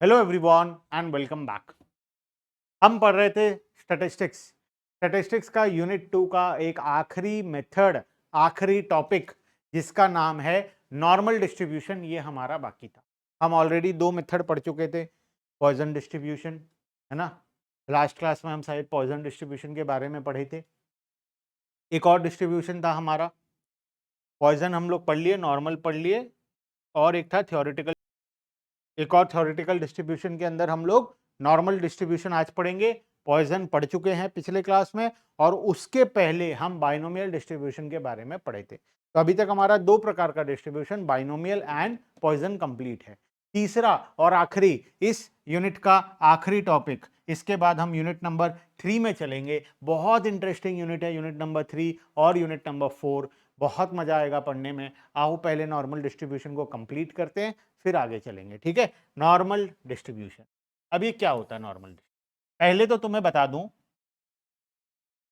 Hello everyone and welcome back. हम पढ़ रहे थे स्टैटिस्टिक्स। स्टैटिस्टिक्स का यूनिट 2 का एक आखिरी मेथड, आखिरी टॉपिक जिसका नाम है नॉर्मल डिस्ट्रीब्यूशन, ये हमारा बाकी था। हम ऑलरेडी दो मेथड पढ़ चुके थे, पॉइजन डिस्ट्रीब्यूशन, है ना। लास्ट क्लास में हम शायद पॉइजन डिस्ट्रीब्यूशन के बारे में पढ़े थे। एक और डिस्ट्रीब्यूशन था हमारा, पॉइजन हम लोग पढ़ लिए, नॉर्मल पढ़ लिए, और एक था थ्योरेटिकल। एक और थ्योरेटिकल डिस्ट्रीब्यूशन के अंदर हम लोग नॉर्मल डिस्ट्रीब्यूशन आज पढ़ेंगे। पॉइजन पढ़ चुके हैं पिछले क्लास में, और उसके पहले हम बाइनोमियल डिस्ट्रीब्यूशन के बारे में पढ़े थे। तो अभी तक हमारा दो प्रकार का distribution, binomial and Poisson, complete है। तीसरा और आखिरी, इस यूनिट का आखिरी टॉपिक, इसके बाद हम यूनिट नंबर 3 में चलेंगे। बहुत इंटरेस्टिंग यूनिट है यूनिट नंबर 3 और यूनिट नंबर 4। बहुत मजा आएगा पढ़ने में। आओ पहले नॉर्मल डिस्ट्रीब्यूशन को कंप्लीट करते हैं, फिर आगे चलेंगे, ठीक है। नॉर्मल डिस्ट्रीब्यूशन, अब ये क्या होता है नॉर्मल डिस्ट्रीब्यूशन? पहले तो तुम्हें बता दूं,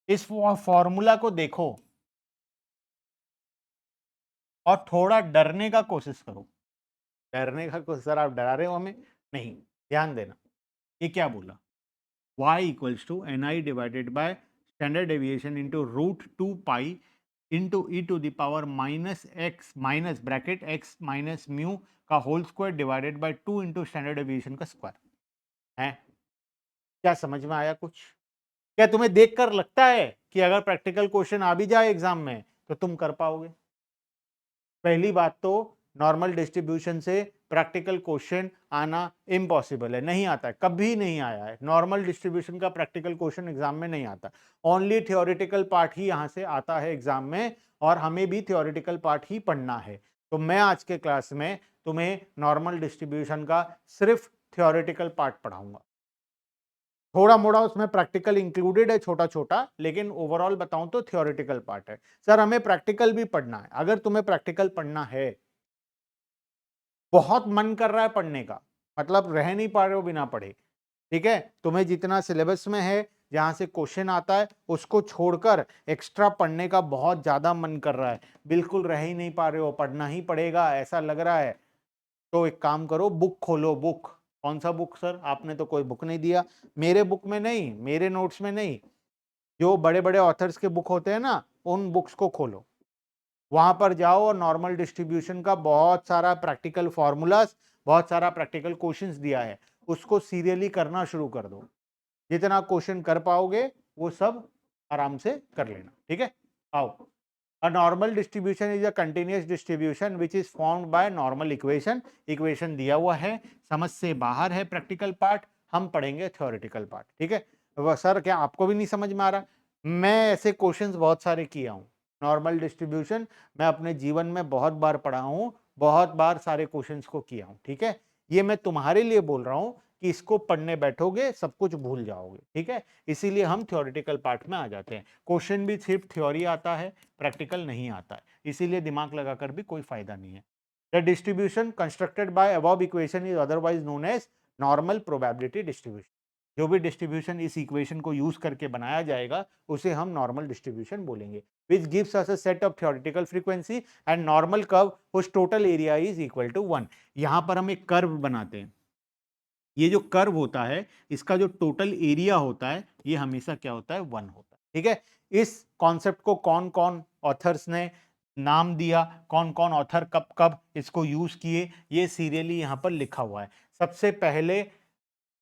इस फॉर्मूला को देखो और थोड़ा डरने का कोशिश करो। डरने का कोशिश, सर आप डरा रहे हो हमें? नहीं, ध्यान देना। ये क्या बोला? y equals to n i divided by standard deviation into root 2 pi into e to the power minus x minus bracket x minus mu का whole square divided by 2 into standard deviation का square है। क्या समझ में आया कुछ? क्या तुम्हें देखकर लगता है कि अगर प्रैक्टिकल क्वेश्चन आ भी जाए एग्जाम में तो तुम कर पाओगे? पहली बात तो, नॉर्मल डिस्ट्रीब्यूशन से प्रैक्टिकल क्वेश्चन आना इम्पॉसिबल है, नहीं आता है, कभी नहीं आया है। नॉर्मल डिस्ट्रीब्यूशन का प्रैक्टिकल क्वेश्चन एग्जाम में नहीं आता, ओनली थ्योरेटिकल पार्ट ही यहां से आता है एग्जाम में, और हमें भी थ्योरेटिकल पार्ट ही पढ़ना है। तो मैं आज के क्लास में तुम्हें नॉर्मल डिस्ट्रीब्यूशन का सिर्फ थ्योरेटिकल पार्ट पढ़ाऊंगा। थोड़ा मोड़ा उसमें प्रैक्टिकल इंक्लूडेड है, छोटा छोटा, लेकिन ओवरऑल बताऊं तो थ्योरेटिकल पार्ट है। सर हमें प्रैक्टिकल भी पढ़ना है। अगर तुम्हें प्रैक्टिकल पढ़ना है, बहुत मन कर रहा है पढ़ने का, मतलब रह नहीं पा रहे हो बिना पढ़े, ठीक है, तुम्हें जितना सिलेबस में है, जहां से क्वेश्चन आता है उसको छोड़कर एक्स्ट्रा पढ़ने का बहुत ज्यादा मन कर रहा है, बिल्कुल रह ही नहीं पा रहे हो, पढ़ना ही पड़ेगा ऐसा लग रहा है, तो एक काम करो, बुक खोलो। बुक कौन सा बुक सर? आपने तो कोई बुक नहीं दिया। मेरे बुक में नहीं, मेरे नोट्स में नहीं, जो बड़े बड़े ऑथर्स के बुक होते हैं ना, उन बुक्स को खोलो। वहां पर जाओ और नॉर्मल डिस्ट्रीब्यूशन का बहुत सारा प्रैक्टिकल फॉर्मूलाज, बहुत सारा प्रैक्टिकल क्वेश्चंस दिया है, उसको सीरियली करना शुरू कर दो। जितना क्वेश्चन कर पाओगे वो सब आराम से कर लेना, ठीक है। आओ, a normal distribution is a continuous distribution which is formed by normal equation। Equation दिया हुआ है, समझ से बाहर है प्रैक्टिकल पार्ट, हम पढ़ेंगे थ्योरेटिकल पार्ट, ठीक है। सर क्या आपको भी नहीं समझ में आ रहा? मैं ऐसे क्वेश्चंस बहुत सारे किया हूं। नॉर्मल डिस्ट्रीब्यूशन मैं अपने जीवन में बहुत बार पढ़ा हूं, बहुत बार सारे क्वेश्चंस को किया हूं, ठीक है। ये मैं तुम्हारे लिए बोल रहा हूं कि इसको पढ़ने बैठोगे सब कुछ भूल जाओगे, ठीक है। इसीलिए हम थ्योरेटिकल पार्ट में आ जाते हैं। क्वेश्चन भी सिर्फ थ्योरी आता है, प्रैक्टिकल नहीं आता है, इसीलिए दिमाग लगाकर भी कोई फायदा नहीं है। The distribution constructed by above equation is otherwise known as normal probability distribution. जो भी डिस्ट्रीब्यूशन इस इक्वेशन को यूज करके बनाया जाएगा उसे हम नॉर्मल डिस्ट्रीब्यूशन बोलेंगे, which gives us a set of theoretical frequency and normal curve whose total area is equal to 1। यहां पर हम एक कर्व बनाते हैं। ये जो कर्व होता है, इसका जो टोटल एरिया होता है, ये हमेशा क्या होता है? 1 होता है, ठीक है। इस कॉन्सेप्ट को कौन कौन ऑथर्स ने नाम दिया, कौन कौन ऑथर कब कब इसको यूज किए, ये सीरियली यहां पर लिखा हुआ है। सबसे पहले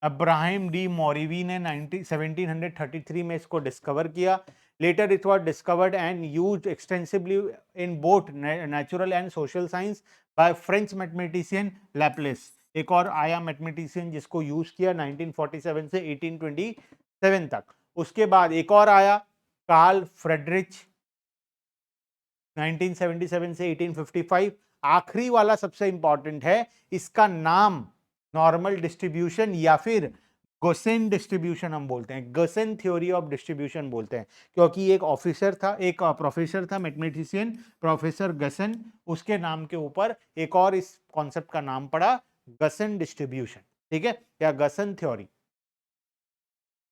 अब्राहम डी मॉरिवी ने 1733 में इसको डिस्कवर किया। Later it was discovered and used extensively in both natural and social science by French mathematician Laplace. एक और आया मैथमेटिशियन जिसको यूज किया 1947 से 1827 तक। उसके बाद एक और आया, कार्ल फ्रेडरिच, 1977 से 1855। आखिरी वाला सबसे इंपॉर्टेंट है, इसका नाम नॉर्मल डिस्ट्रीब्यूशन या फिर गोसेन डिस्ट्रीब्यूशन हम बोलते हैं, गोसेन थ्योरी ऑफ डिस्ट्रीब्यूशन बोलते हैं, क्योंकि एक ऑफिसर था, एक प्रोफेसर था मैथमेटिशियन, प्रोफेसर गसन, उसके नाम के ऊपर एक और इस कॉन्सेप्ट का नाम पड़ा, गसन डिस्ट्रीब्यूशन, ठीक है, या गसन थ्योरी।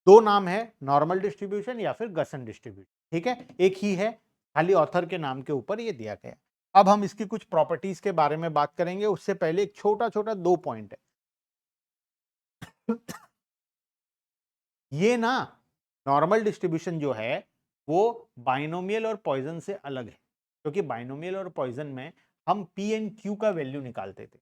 दो नाम है, नॉर्मल डिस्ट्रीब्यूशन या फिर गसन डिस्ट्रीब्यूशन, ठीक है, एक ही है, खाली ऑथर के नाम के ऊपर ये दिया गया। अब हम इसकी कुछ प्रॉपर्टीज के बारे में बात करेंगे, उससे पहले एक छोटा छोटा दो पॉइंट है। ये ना नॉर्मल डिस्ट्रीब्यूशन जो है वो बाइनोमियल और पॉइजन से अलग है, क्योंकि बाइनोमियल और पॉइजन में हम पी एंड क्यू का वैल्यू निकालते थे।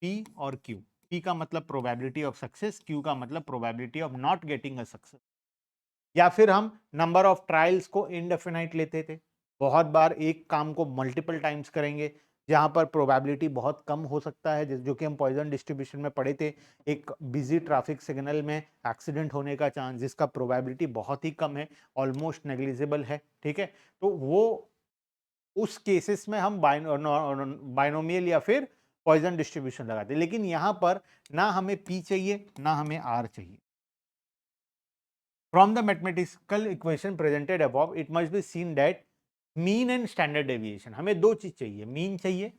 पी और क्यू, पी का मतलब प्रोबेबिलिटी ऑफ सक्सेस, क्यू का मतलब probability of not getting a success. या फिर हम नंबर ऑफ ट्रायल्स को इनडेफिनाइट लेते थे, बहुत बार एक काम को मल्टीपल टाइम्स करेंगे, जहां पर प्रोबेबिलिटी बहुत कम हो सकता है, जो कि हम पॉइजन डिस्ट्रीब्यूशन में पढ़े थे। एक बिजी ट्रैफिक सिग्नल में एक्सीडेंट होने का चांस जिसका प्रोबेबिलिटी बहुत ही कम है, ऑलमोस्ट नेग्लिजिबल है, ठीक है। तो वो उस केसेस में हम बाइनोमियल या फिर पॉइजन डिस्ट्रीब्यूशन लगाते हैं। लेकिन यहां पर ना हमें पी चाहिए ना हमें आर चाहिए। From the mathematical equation presented above, it must be seen that mean and standard deviation, हमें दो चीज चाहिए, मीन चाहिए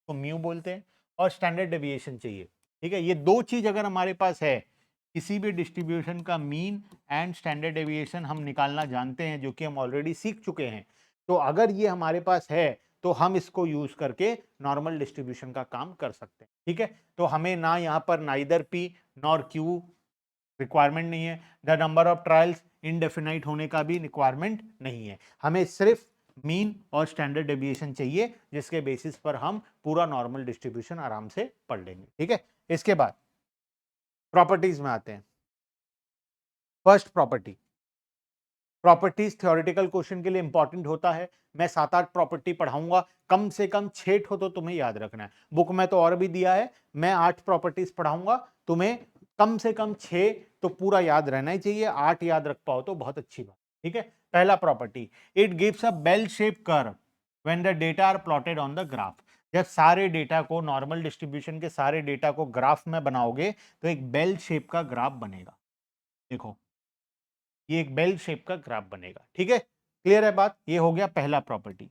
तो म्यू बोलते हैं, और स्टैंडर्ड डेविएशन चाहिए, ठीक है। ये दो चीज अगर हमारे पास है, किसी भी डिस्ट्रीब्यूशन का मीन एंड स्टैंडर्ड डेविएशन हम निकालना जानते हैं, जो कि हम ऑलरेडी सीख चुके हैं। तो अगर ये हमारे पास है तो हम इसको यूज करके नॉर्मल डिस्ट्रीब्यूशन का काम कर सकते हैं, ठीक है। तो हमें ना यहाँ पर neither P nor Q requirement नहीं है, the number of trials indefinite होने का भी रिक्वायरमेंट नहीं है, हमें सिर्फ मीन और स्टैंडर्ड डेविएशन चाहिए, जिसके बेसिस पर हम पूरा नॉर्मल डिस्ट्रीब्यूशन आराम से पढ़ लेंगे, ठीक है। इसके बाद प्रॉपर्टीज में आते हैं। First property, properties theoretical question के लिए इंपॉर्टेंट होता है। मैं 7-8 प्रॉपर्टी पढ़ाऊंगा, कम से कम 6 ठो तो तुम्हें याद रखना है। बुक में तो और भी दिया है, मैं 8 प्रॉपर्टीज पढ़ाऊंगा, तुम्हें कम से कम 6 तो पूरा याद रहना ही चाहिए। 8 याद रख पाओ तो बहुत अच्छी बात, ठीक है। पहला property, it gives a bell shape curve when the data are plotted on the graph. जब सारे डेटा को, नॉर्मल डिस्ट्रीब्यूशन के सारे डेटा को ग्राफ में बनाओगे तो एक बेल शेप का ग्राफ बनेगा। देखो, ये एक बेल शेप का ग्राफ बनेगा, ठीक है। क्लियर है बात, ये हो गया पहला प्रॉपर्टी।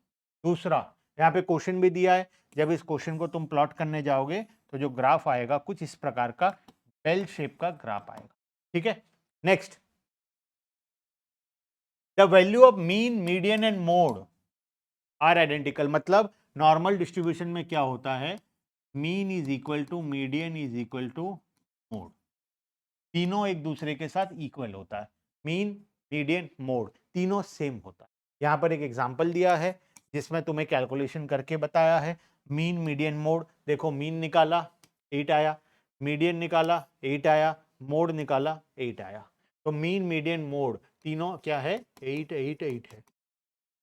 दूसरा, यहाँ पे क्वेश्चन भी दिया है, जब इस क्वेश्चन को तुम प्लॉट करने जाओगे तो जो ग्राफ आएगा कुछ इस प्रकार का बेल शेप का ग्राफ आएगा, ठीक है। Next, the value of mean, median and mode are identical. मतलब नॉर्मल डिस्ट्रीब्यूशन में क्या होता है, mean is equal to median is equal to mode, तीनों एक दूसरे के साथ इक्वल होता है। मीन, मीडियन, मोड तीनों सेम होता है। यहां पर एक एग्जांपल दिया है जिसमें तुम्हें कैलकुलेशन करके बताया है। मीन, मीडियन, मोड, देखो मीन निकाला 8 आया, मीडियन निकाला 8 आया, मोड निकाला 8 आया। तो मीन, मीडियन, मोड तीनों क्या है, 8 8 8 है।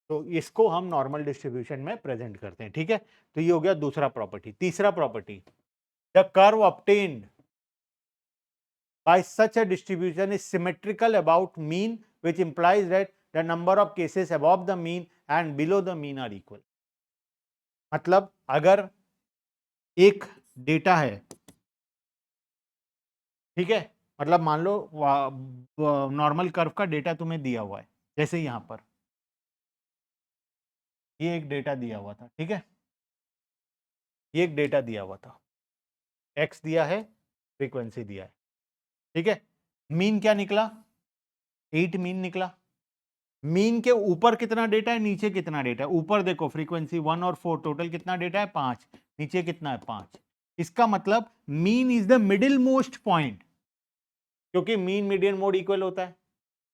तो इसको हम नॉर्मल डिस्ट्रीब्यूशन में प्रेजेंट करते हैं, ठीक है। तो ये हो गया दूसरा प्रॉपर्टी। तीसरा property, the curve obtained by such a distribution is symmetrical about mean, which implies that the number of cases above the mean and below the mean are equal. मतलब अगर एक डेटा है, ठीक है, मतलब मान लो नॉर्मल कर्व का data तुम्हें दिया हुआ है, जैसे यहां पर ये एक डेटा दिया हुआ था, ठीक है, ये एक डेटा दिया हुआ था, एक्स दिया है, फ्रीक्वेंसी दिया है, ठीक है। मीन क्या निकला, 8 मीन निकला। मीन के ऊपर कितना डेटा है, नीचे कितना डेटा है। ऊपर देखो फ्रीक्वेंसी 1 और 4, टोटल कितना डेटा है, 5। नीचे कितना है, 5। इसका मतलब mean is the middle most point, क्योंकि मीन, मीडियन, मोड इक्वल होता है।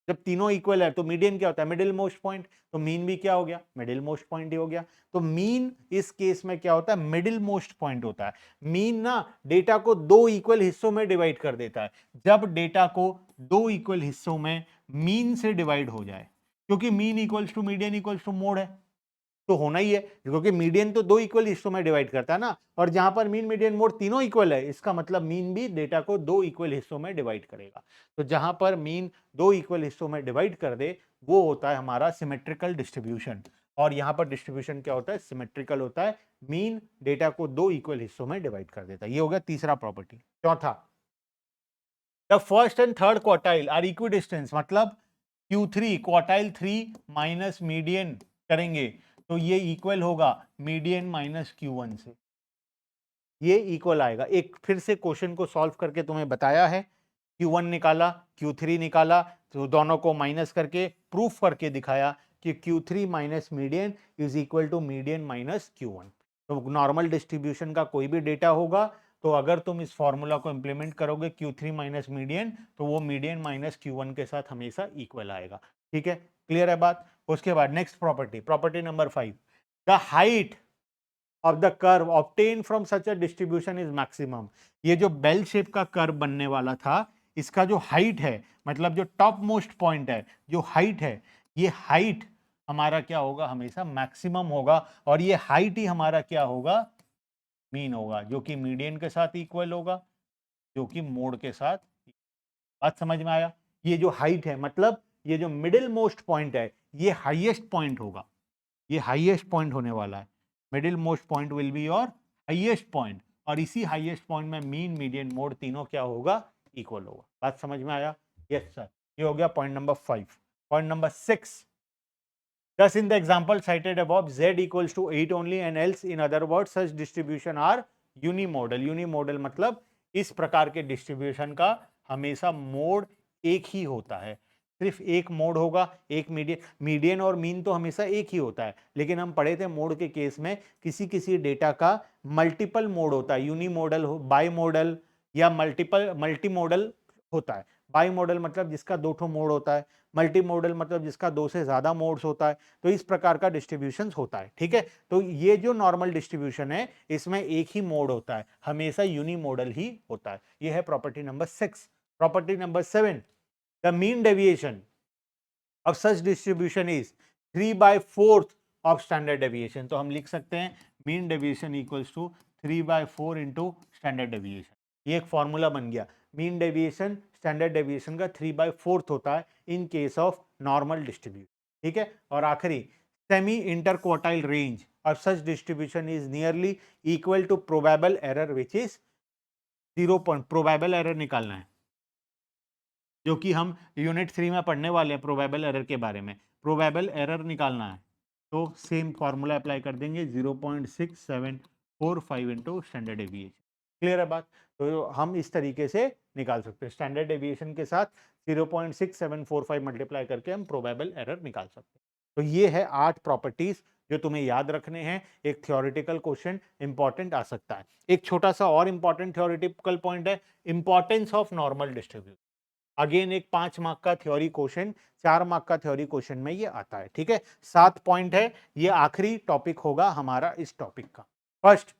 जब तीनों इक्वल है तो मीडियन क्या होता है, मिडिल मोस्ट पॉइंट। तो मीन भी क्या हो गया, मिडिल मोस्ट पॉइंट ही हो गया। तो मीन इस केस में क्या होता है, मिडिल मोस्ट पॉइंट होता है। मीन ना डेटा को दो इक्वल हिस्सों में डिवाइड कर देता है। जब डेटा को दो इक्वल हिस्सों में मीन से डिवाइड हो जाए, क्योंकि mean equals to median equals to mode है, तो होना ही है, क्योंकि मीडियन तो दो इक्वल हिस्सों में डिवाइड करता है ना। और जहां पर मीन, मीडियन, मोड तीनों इक्वल है, इसका मतलब मीन भी डेटा को दो इक्वल हिस्सों में डिवाइड करेगा। तो जहां पर मीन दो इक्वल हिस्सों में डिवाइड कर दे, वो होता है हमारा सिमेट्रिकल डिस्ट्रीब्यूशन। और यहां पर डिस्ट्रीब्यूशन क्या होता है, सिमेट्रिकल होता है। मीन डेटा को दो इक्वल हिस्सों में डिवाइड कर देता है। ये हो गया तीसरा प्रॉपर्टी। चौथा, the first and third quartile are equidistance. मतलब Q3 क्वार्टाइल 3 माइनस मीडियन करेंगे तो ये इक्वल होगा मीडियन माइनस Q1 से, ये इक्वल आएगा। एक फिर से क्वेश्चन को सॉल्व करके तुम्हें बताया है, Q1 निकाला, Q3 निकाला, तो दोनों को माइनस करके प्रूफ करके दिखाया कि Q3 minus median is equal to median minus Q1। तो नॉर्मल डिस्ट्रीब्यूशन का कोई भी डेटा होगा तो अगर तुम इस फॉर्मूला को इंप्लीमेंट करोगे Q3 माइनस मीडियन, तो वो मीडियन माइनस Q1 के साथ हमेशा इक्वल आएगा। ठीक है, क्लियर है बात। उसके बाद next property, property number 5, the height of the curve obtain from such a distribution is maximum. ये जो बेल शेप का कर्व बनने वाला था, इसका जो हाइट है, मतलब जो टॉप मोस्ट पॉइंट है, जो हाइट है, ये हाइट हमारा क्या होगा, हमेशा मैक्सिमम होगा, और ये हाइट ही हमारा क्या होगा, मीन होगा, जो कि मीडियन के साथ इक्वल होगा, जो कि मोड के साथ। बात समझ में आया। ये जो हाइट है, मतलब ये जो मिडिल मोस्ट पॉइंट है, ये हाईएस्ट पॉइंट होगा, ये हाईएस्ट पॉइंट होने वाला है। Middle most point will be your highest point, और इसी हाईएस्ट पॉइंट में मीन, मीडियन, मोड तीनों क्या होगा, इक्वल होगा। बात समझ में आया। यस सर, ये हो गया point number 5। Point number 6, thus in the example cited above z equals to 8 only and else in other words such distribution are unimodal। unimodal मतलब इस प्रकार के डिस्ट्रीब्यूशन का हमेशा मोड एक ही होता है, सिर्फ एक मोड होगा, एक मीडियन। मीडियन और मीन तो हमेशा एक ही होता है, लेकिन हम पढ़े थे मोड के केस में किसी किसी डेटा का मल्टीपल मोड होता है, यूनिमोडल, बाई मॉडल या मल्टी मॉडल होता है। बाई मॉडल मतलब जिसका दो ठो मोड होता है, मल्टी मॉडल मतलब जिसका दो से ज्यादा मोड्स होता है। तो इस प्रकार का डिस्ट्रीब्यूशन होता है। ठीक है, तो ये जो नॉर्मल डिस्ट्रीब्यूशन है, इसमें एक ही मोड होता है, हमेशा यूनिमोडल ही होता है। ये है property number 6। Property number 7, the mean deviation of such distribution is 3/4 of standard deviation. तो हम लिख सकते हैं mean deviation equals to 3/4 into standard deviation. ये एक फॉर्मूला बन गया। मीन डेविएशन स्टैंडर्ड डेविएशन का 3/4 होता है in case of normal distribution. ठीक है, और आखिरी, semi interquartile range of such distribution is nearly equal to probable error which is 0 point. Probable error निकालना है, जो कि हम यूनिट 3 में पढ़ने वाले हैं प्रोबेबल एरर के बारे में। प्रोबेबल एरर निकालना है तो सेम फॉर्मूला अप्लाई कर देंगे, 0.6745 इंटू स्टैंडर्ड डेविएशन। क्लियर है बात। तो हम इस तरीके से निकाल सकते हैं, स्टैंडर्ड डेविएशन के साथ 0.6745 मल्टीप्लाई करके हम प्रोबेबल एरर निकाल सकते हैं। तो ये है 8 प्रॉपर्टीज जो तुम्हें याद रखने हैं। एक थ्योरेटिकल क्वेश्चन इंपॉर्टेंट आ सकता है। एक छोटा सा और इंपॉर्टेंट थ्योरेटिकल पॉइंट है, importance of normal distribution. Again एक 5 मार्क का थ्योरी क्वेश्चन, 4 मार्क का थ्योरी क्वेश्चन में ये आता है। ठीक है, 7 पॉइंट है, ये आखिरी टॉपिक होगा हमारा इस टॉपिक का। First,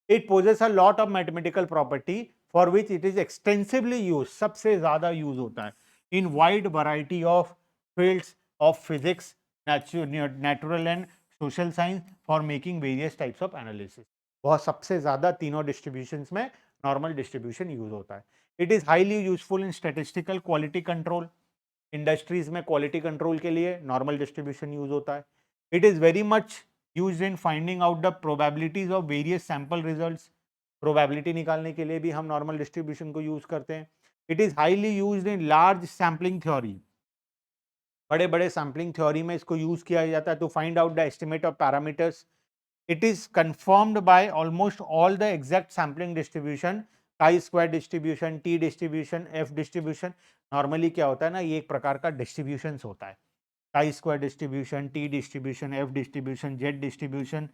it possesses a lot of mathematical property for which it is extensively use, सबसे ज्यादा यूज होता है in wide variety of fields of physics, natural and social science for making various types of analysis. बहुत सबसे ज्यादा तीनों distributions में normal distribution use होता है। It is highly useful in statistical quality control, industries में क्वालिटी कंट्रोल के लिए नॉर्मल डिस्ट्रीब्यूशन यूज होता है। It is very much used in finding out the probabilities of various sample results, probability निकालने के लिए भी हम नॉर्मल डिस्ट्रीब्यूशन को यूज करते हैं। It is highly used in large sampling theory, बड़े बड़े सैम्पलिंग थ्योरी में इसको यूज किया जाता है to find out the estimate of parameters. It is confirmed by almost all the exact sampling distribution, chi-square distribution, t distribution, f distribution। Normally क्या होता है ना, ये एक प्रकार का डिस्ट्रीब्यूशन होता है, chi-square distribution, t distribution, f distribution, z distribution।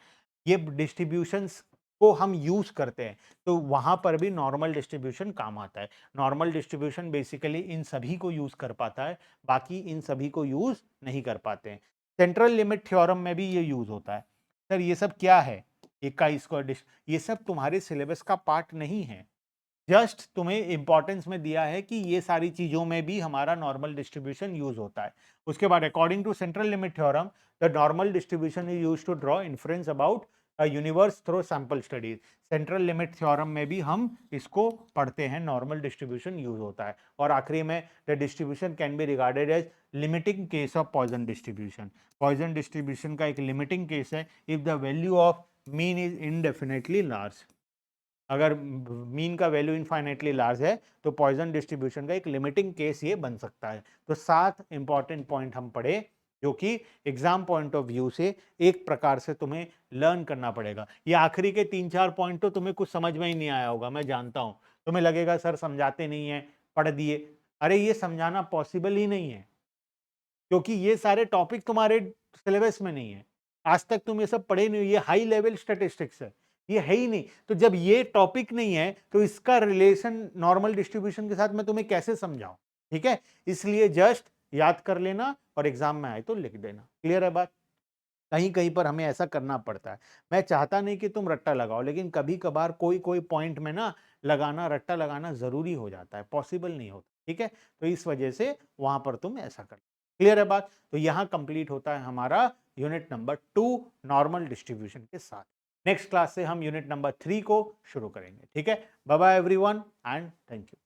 ये डिस्ट्रीब्यूशंस को हम यूज करते हैं, तो वहां पर भी नॉर्मल डिस्ट्रीब्यूशन काम आता है। नॉर्मल डिस्ट्रीब्यूशन बेसिकली इन सभी को यूज कर पाता है, बाकी इन सभी को यूज नहीं कर पाते हैं। सेंट्रल लिमिट थ्योरम में भी ये यूज होता है। सर ये सब क्या है, एक का स्क्वायर, ये सब तुम्हारे सिलेबस का पार्ट नहीं है, जस्ट तुम्हें इंपॉर्टेंस में दिया है कि ये सारी चीजों में भी हमारा नॉर्मल डिस्ट्रीब्यूशन यूज होता है। उसके बाद according to central limit theorem, the normal distribution is used to draw inference about a universe through sample studies. Central limit theorem में भी हम इसको पढ़ते हैं, नॉर्मल डिस्ट्रीब्यूशन यूज होता है। और आखिरी में, the distribution can be regarded as limiting case of Poisson distribution. Poisson distribution का एक लिमिटिंग केस है if the value of mean is indefinitely large. अगर मीन का वैल्यू इनफाइनेटली लार्ज है तो पॉइजन डिस्ट्रीब्यूशन का एक लिमिटिंग केस ये बन सकता है। तो 7 इंपॉर्टेंट पॉइंट हम पढ़े, जो कि एग्जाम पॉइंट ऑफ व्यू से एक प्रकार से तुम्हें लर्न करना पड़ेगा। ये आखिरी के 3-4 पॉइंट तो तुम्हें कुछ समझ में ही नहीं आया होगा, मैं जानता हूं। तुम्हें लगेगा सर समझाते नहीं है, पढ़ दिए। अरे ये समझाना पॉसिबल ही नहीं है, क्योंकि ये सारे टॉपिक तुम्हारे सिलेबस में नहीं है। आज तक तुम ये सब पढ़े नहीं हो, ये हाई लेवल स्टैटिस्टिक्स है। ये है ही नहीं। तो जब ये टॉपिक नहीं है तो इसका रिलेशन नॉर्मल डिस्ट्रीब्यूशन के साथ मैं तुम्हें कैसे समझाऊं? ठीक है, इसलिए जस्ट याद कर लेना और एग्जाम में आए तो लिख देना। क्लियर है बात? कहीं कहीं पर हमें ऐसा करना पड़ता है। मैं चाहता नहीं कि तुम रट्टा लगाओ, लेकिन कभी कभार कोई कोई पॉइंट में ना लगाना, रट्टा लगाना जरूरी हो जाता है, पॉसिबल नहीं होता। ठीक है, तो इस वजह से वहां पर तुम ऐसा कर। क्लियर है बात? तो यहां कंप्लीट होता है हमारा यूनिट नंबर 2 नॉर्मल डिस्ट्रीब्यूशन के साथ। नेक्स्ट क्लास से हम यूनिट नंबर 3 को शुरू करेंगे। ठीक है, bye bye everyone and thank you.